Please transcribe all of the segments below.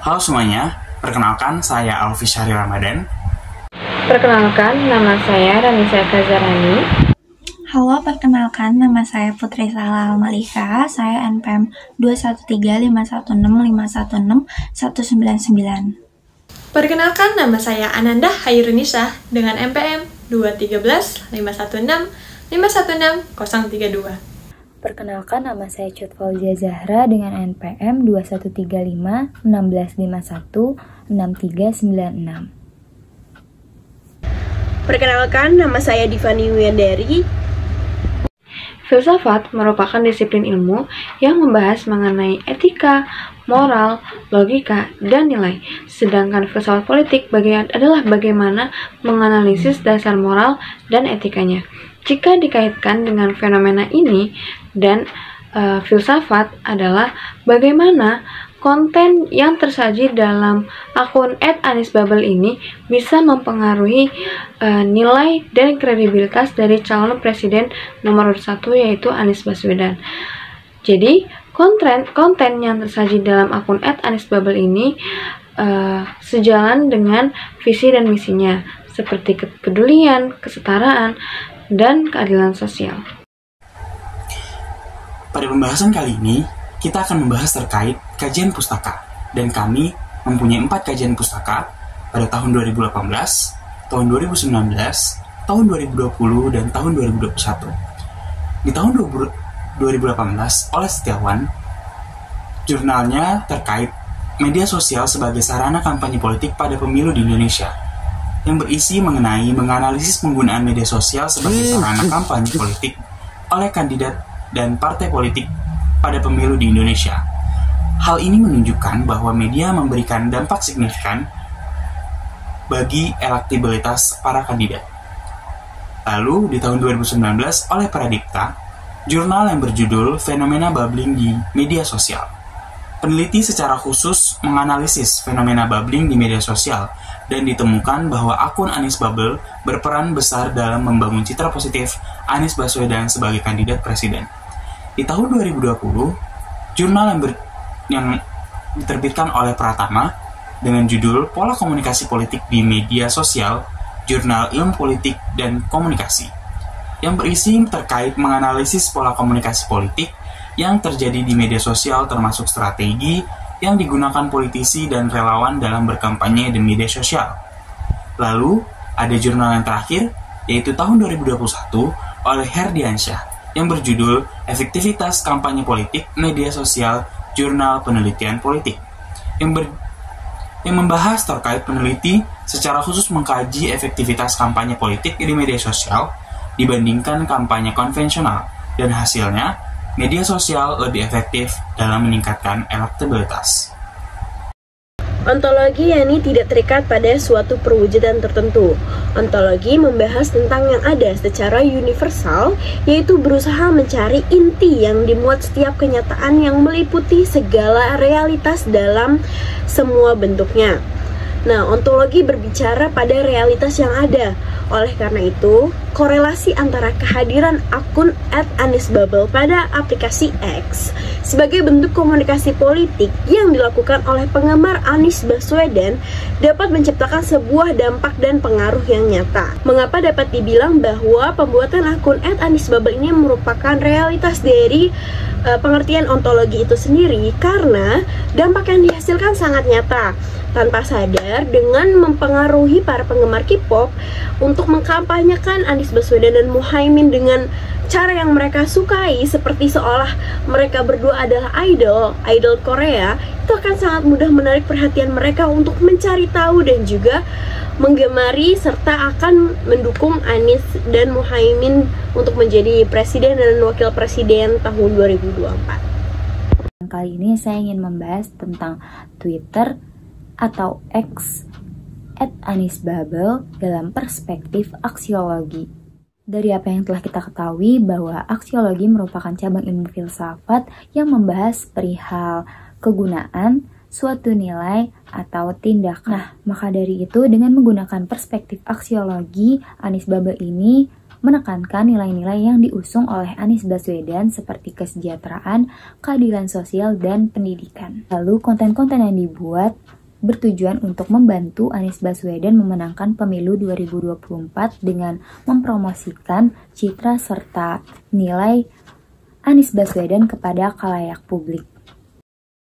Halo semuanya, perkenalkan saya Alfi Syahri Ramadan. Perkenalkan, nama saya Ranisa Kazarani. Halo, perkenalkan nama saya Putri Salal Malika. Saya NPM 2135165161999. Perkenalkan, nama saya Ananda Hairunisa dengan NPM 213516516516032. Perkenalkan, nama saya Cut Fauzia Zahra dengan NPM 213516516396. Perkenalkan, nama saya Divani Wiyandari. Filsafat merupakan disiplin ilmu yang membahas mengenai etika, moral, logika, dan nilai. Sedangkan filsafat politik adalah bagaimana menganalisis dasar moral dan etikanya. Jika dikaitkan dengan fenomena ini dan filsafat adalah bagaimana konten yang tersaji dalam akun @anisbubble ini bisa mempengaruhi nilai dan kredibilitas dari calon presiden nomor 1 yaitu Anies Baswedan. Jadi konten yang tersaji dalam akun @anisbubble ini sejalan dengan visi dan misinya seperti kepedulian, kesetaraan, dan keadilan sosial. Pada pembahasan kali ini, kita akan membahas terkait kajian pustaka. Dan kami mempunyai 4 kajian pustaka pada tahun 2018, tahun 2019, tahun 2020, dan tahun 2021. Di tahun 2018, oleh Setiawan, jurnalnya terkait media sosial sebagai sarana kampanye politik pada pemilu di Indonesia, yang berisi mengenai menganalisis penggunaan media sosial sebagai sarana kampanye politik oleh kandidat dan partai politik pada pemilu di Indonesia. Hal ini menunjukkan bahwa media memberikan dampak signifikan bagi elektabilitas para kandidat. Lalu, di tahun 2019 oleh Pradipta, jurnal yang berjudul Fenomena Bubbling di Media Sosial. Peneliti secara khusus menganalisis fenomena bubbling di media sosial dan ditemukan bahwa akun Anisbubble berperan besar dalam membangun citra positif Anies Baswedan sebagai kandidat presiden. Di tahun 2020, jurnal yang diterbitkan oleh Pratama dengan judul Pola Komunikasi Politik di Media Sosial, Jurnal Ilmu Politik dan Komunikasi, yang berisi terkait menganalisis pola komunikasi politik yang terjadi di media sosial termasuk strategi yang digunakan politisi dan relawan dalam berkampanye di media sosial. Lalu, ada jurnal yang terakhir, yaitu tahun 2021 oleh Herdiansyah, yang berjudul Efektivitas Kampanye Politik Media Sosial Jurnal Penelitian Politik, yang membahas terkait peneliti secara khusus mengkaji efektivitas kampanye politik di media sosial dibandingkan kampanye konvensional, dan hasilnya media sosial lebih efektif dalam meningkatkan elektabilitas. Ontologi yakni tidak terikat pada suatu perwujudan tertentu. Ontologi membahas tentang yang ada secara universal, yaitu berusaha mencari inti yang dimuat setiap kenyataan yang meliputi segala realitas dalam semua bentuknya. Nah, ontologi berbicara pada realitas yang ada. Oleh karena itu, korelasi antara kehadiran akun @anisbubble pada aplikasi X sebagai bentuk komunikasi politik yang dilakukan oleh penggemar Anies Baswedan dapat menciptakan sebuah dampak dan pengaruh yang nyata. Mengapa dapat dibilang bahwa pembuatan akun @anisbubble ini merupakan realitas dari pengertian ontologi itu sendiri? Karena dampak yang dihasilkan sangat nyata. Tanpa sadar, dengan mempengaruhi para penggemar K-pop untuk mengkampanyekan Anies Baswedan dan Muhaimin dengan cara yang mereka sukai, seperti seolah mereka berdua adalah idol Korea, itu akan sangat mudah menarik perhatian mereka untuk mencari tahu dan juga menggemari serta akan mendukung Anies dan Muhaimin untuk menjadi presiden dan wakil presiden tahun 2024. Kali ini saya ingin membahas tentang Twitter atau X @anisbubble dalam perspektif aksiologi. Dari apa yang telah kita ketahui bahwa aksiologi merupakan cabang ilmu filsafat yang membahas perihal kegunaan suatu nilai atau tindakan. Nah, maka dari itu dengan menggunakan perspektif aksiologi, Anisbubble ini menekankan nilai-nilai yang diusung oleh Anies Baswedan seperti kesejahteraan, keadilan sosial, dan pendidikan. Lalu konten-konten yang dibuat bertujuan untuk membantu Anies Baswedan memenangkan pemilu 2024 dengan mempromosikan citra serta nilai Anies Baswedan kepada khalayak publik.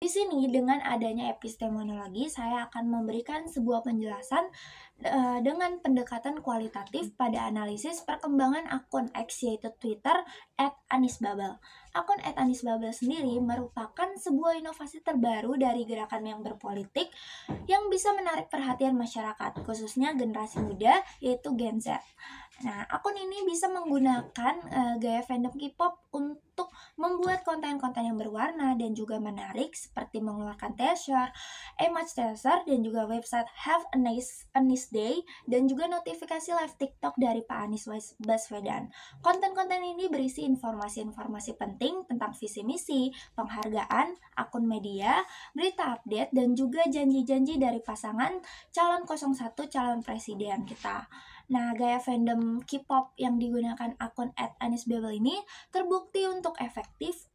Di sini dengan adanya epistemologi, saya akan memberikan sebuah penjelasan dengan pendekatan kualitatif pada analisis perkembangan akun X yaitu Twitter @anisbabel. Akun @anisbabel sendiri merupakan sebuah inovasi terbaru dari gerakan yang berpolitik yang bisa menarik perhatian masyarakat, khususnya generasi muda yaitu Gen Z. Nah, akun ini bisa menggunakan gaya fandom K-pop untuk membuat konten-konten yang berwarna dan juga menarik seperti mengeluarkan teaser, emoji teaser, dan juga website Have a Nice Day dan juga notifikasi live TikTok dari Pak Anies Baswedan. Konten-konten ini berisi informasi-informasi penting tentang visi misi, penghargaan, akun media, berita update, dan juga janji-janji dari pasangan calon 01 calon presiden kita. Nah, gaya fandom K-pop yang digunakan akun @anisbabel ini terbukti untuk efektif,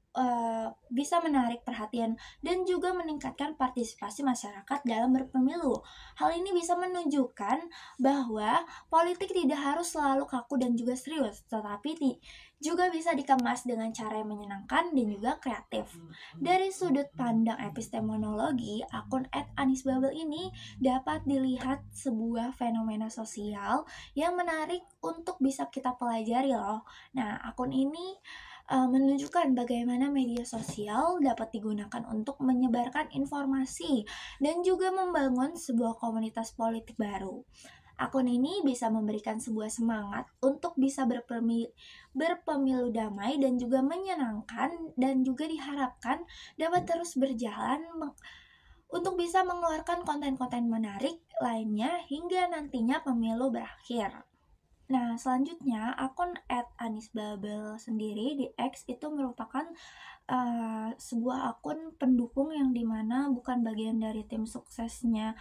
bisa menarik perhatian dan juga meningkatkan partisipasi masyarakat dalam berpemilu. Hal ini bisa menunjukkan bahwa politik tidak harus selalu kaku dan juga serius, tetapi juga bisa dikemas dengan cara yang menyenangkan dan juga kreatif. Dari sudut pandang epistemologi, akun @anisbabel ini dapat dilihat sebuah fenomena sosial yang menarik untuk bisa kita pelajari loh. Nah, akun ini menunjukkan bagaimana media sosial dapat digunakan untuk menyebarkan informasi dan juga membangun sebuah komunitas politik baru. Akun ini bisa memberikan sebuah semangat untuk bisa berpemilu damai dan juga menyenangkan, dan juga diharapkan dapat terus berjalan untuk bisa mengeluarkan konten-konten menarik lainnya hingga nantinya pemilu berakhir. Nah, selanjutnya akun @anisbabel sendiri di X itu merupakan sebuah akun pendukung yang dimana bukan bagian dari tim suksesnya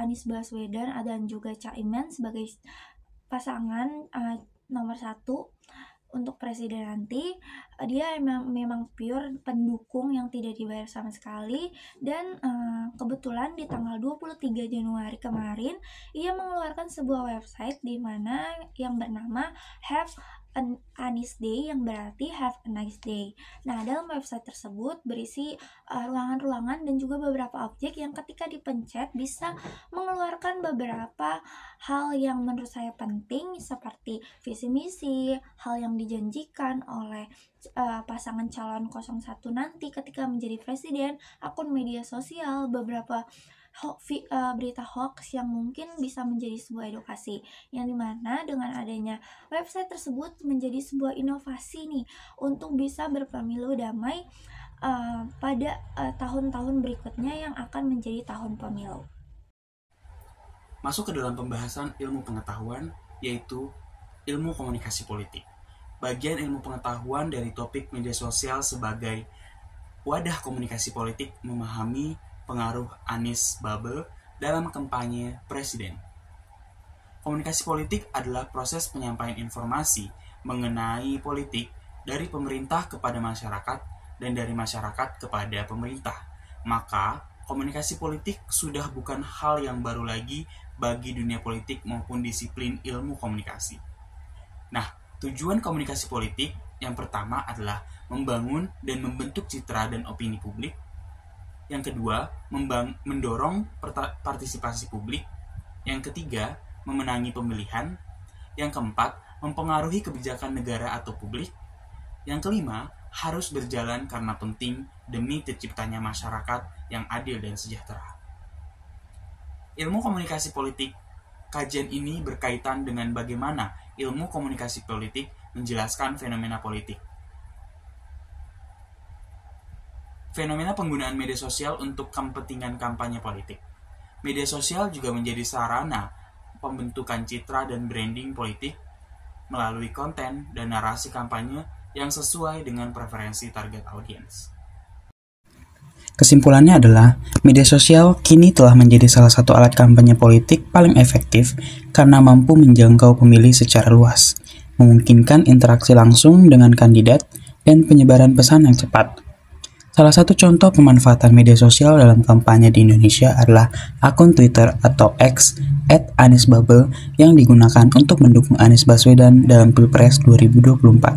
Anies Baswedan dan juga Caimin sebagai pasangan nomor 1 untuk presiden nanti. Dia memang pure pendukung yang tidak dibayar sama sekali, dan kebetulan di tanggal 23 Januari kemarin ia mengeluarkan sebuah website di mana yang bernama Have a Nice Day, yang berarti Have a Nice Day. Nah, dalam website tersebut berisi ruangan-ruangan dan juga beberapa objek yang ketika dipencet bisa mengeluarkan beberapa hal yang menurut saya penting seperti visi misi, hal yang dijanjikan oleh pasangan calon 01 nanti ketika menjadi presiden, akun media sosial, beberapa berita hoax yang mungkin bisa menjadi sebuah edukasi, yang dimana dengan adanya website tersebut menjadi sebuah inovasi nih untuk bisa berpemilu damai pada tahun-tahun berikutnya yang akan menjadi tahun pemilu. Masuk ke dalam pembahasan ilmu pengetahuan, yaitu ilmu komunikasi politik. Bagian ilmu pengetahuan dari topik media sosial sebagai wadah komunikasi politik memahami pengaruh Anies Babel dalam kampanye presiden. Komunikasi politik adalah proses penyampaian informasi mengenai politik dari pemerintah kepada masyarakat dan dari masyarakat kepada pemerintah. Maka, komunikasi politik sudah bukan hal yang baru lagi bagi dunia politik maupun disiplin ilmu komunikasi. Nah, tujuan komunikasi politik yang pertama adalah membangun dan membentuk citra dan opini publik. Yang kedua, mendorong partisipasi publik. Yang ketiga, memenangi pemilihan. Yang keempat, mempengaruhi kebijakan negara atau publik. Yang kelima, harus berjalan karena penting demi terciptanya masyarakat yang adil dan sejahtera. Ilmu komunikasi politik, kajian ini berkaitan dengan bagaimana ilmu komunikasi politik menjelaskan fenomena politik. Fenomena penggunaan media sosial untuk kepentingan kampanye politik. Media sosial juga menjadi sarana pembentukan citra dan branding politik melalui konten dan narasi kampanye yang sesuai dengan preferensi target audiens. Kesimpulannya adalah, media sosial kini telah menjadi salah satu alat kampanye politik paling efektif karena mampu menjangkau pemilih secara luas, memungkinkan interaksi langsung dengan kandidat, dan penyebaran pesan yang cepat. Salah satu contoh pemanfaatan media sosial dalam kampanye di Indonesia adalah akun Twitter atau X @anisbubble yang digunakan untuk mendukung Anies Baswedan dalam Pilpres 2024.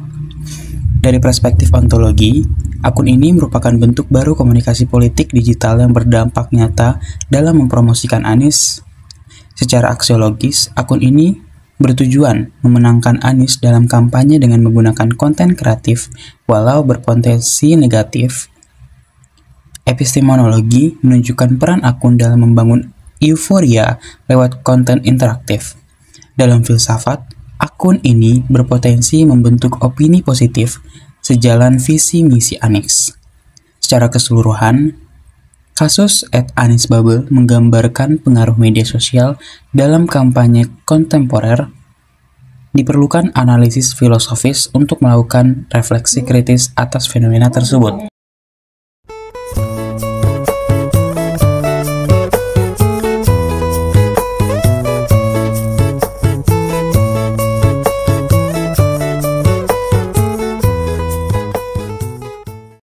Dari perspektif ontologi, akun ini merupakan bentuk baru komunikasi politik digital yang berdampak nyata dalam mempromosikan Anies. Secara aksiologis, akun ini bertujuan memenangkan Anies dalam kampanye dengan menggunakan konten kreatif walau berpotensi negatif. Epistemologi menunjukkan peran akun dalam membangun euforia lewat konten interaktif. Dalam filsafat, akun ini berpotensi membentuk opini positif sejalan visi misi Anies. Secara keseluruhan, kasus @anisbubble menggambarkan pengaruh media sosial dalam kampanye kontemporer. Diperlukan analisis filosofis untuk melakukan refleksi kritis atas fenomena tersebut.